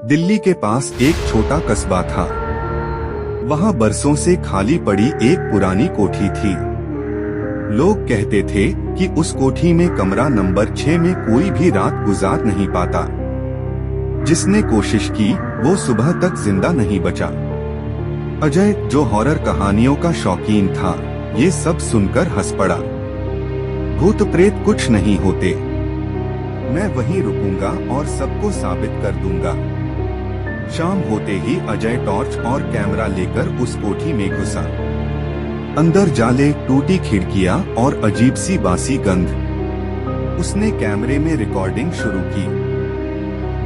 दिल्ली के पास एक छोटा कस्बा था। वहाँ बरसों से खाली पड़ी एक पुरानी कोठी थी। लोग कहते थे कि उस कोठी में कमरा नंबर 6 में कोई भी रात गुजार नहीं पाता। जिसने कोशिश की वो सुबह तक जिंदा नहीं बचा। अजय, जो हॉरर कहानियों का शौकीन था, ये सब सुनकर हंस पड़ा। भूत प्रेत कुछ नहीं होते। मैं वहीं रुकूंगा और सबको साबित कर दूंगा। शाम होते ही अजय टॉर्च और कैमरा लेकर उस कोठी में घुसा। अंदर जाले, टूटी खिड़कियां और अजीब सी बासी गंध। उसने कैमरे में रिकॉर्डिंग शुरू की।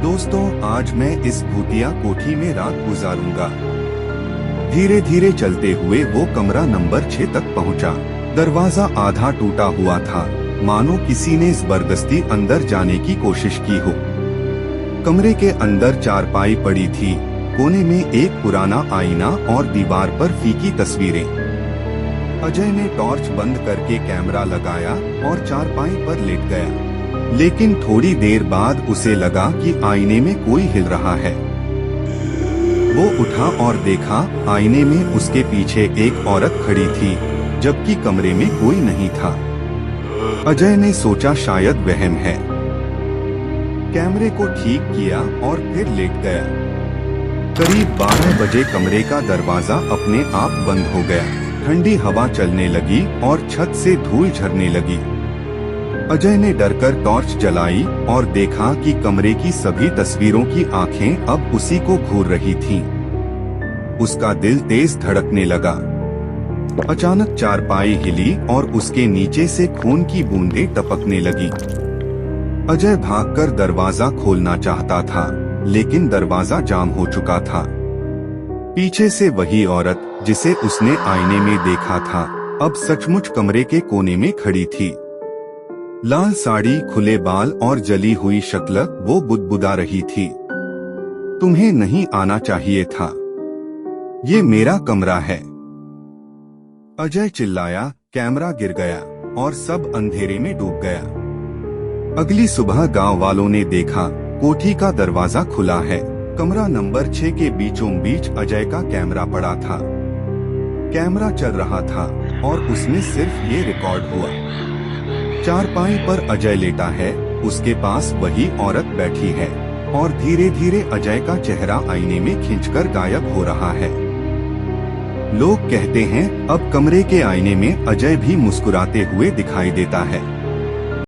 दोस्तों, आज मैं इस भूतिया कोठी में रात गुजारूंगा। धीरे धीरे चलते हुए वो कमरा नंबर 6 तक पहुंचा। दरवाजा आधा टूटा हुआ था, मानो किसी ने जबरदस्ती अंदर जाने की कोशिश की हो। कमरे के अंदर चारपाई पड़ी थी। कोने में एक पुराना आईना और दीवार पर फीकी तस्वीरें। अजय ने टॉर्च बंद करके कैमरा लगाया और चारपाई पर लेट गया। लेकिन थोड़ी देर बाद उसे लगा कि आईने में कोई हिल रहा है। वो उठा और देखा, आईने में उसके पीछे एक औरत खड़ी थी, जबकि कमरे में कोई नहीं था। अजय ने सोचा शायद वहम है। कैमरे को ठीक किया और फिर लेट गया। करीब 12 बजे कमरे का दरवाजा अपने आप बंद हो गया। ठंडी हवा चलने लगी और छत से धूल झरने लगी। अजय ने डरकर टॉर्च जलाई और देखा कि कमरे की सभी तस्वीरों की आंखें अब उसी को घूर रही थीं। उसका दिल तेज धड़कने लगा। अचानक चारपाई हिली और उसके नीचे से खून की बूंदें टपकने लगी। अजय भागकर दरवाजा खोलना चाहता था, लेकिन दरवाजा जाम हो चुका था। पीछे से वही औरत जिसे उसने आईने में देखा था, अब सचमुच कमरे के कोने में खड़ी थी। लाल साड़ी, खुले बाल और जली हुई शक्ल वो बुदबुदा रही थी। तुम्हें नहीं आना चाहिए था। ये मेरा कमरा है। अजय चिल्लाया। कैमरा गिर गया और सब अंधेरे में डूब गया। अगली सुबह गांव वालों ने देखा, कोठी का दरवाजा खुला है। कमरा नंबर 6 के बीचों बीच अजय का कैमरा पड़ा था। कैमरा चल रहा था और उसमें सिर्फ ये रिकॉर्ड हुआ। चारपाई पर अजय लेटा है, उसके पास वही औरत बैठी है और धीरे धीरे अजय का चेहरा आईने में खींचकर गायब हो रहा है। लोग कहते हैं अब कमरे के आईने में अजय भी मुस्कुराते हुए दिखाई देता है।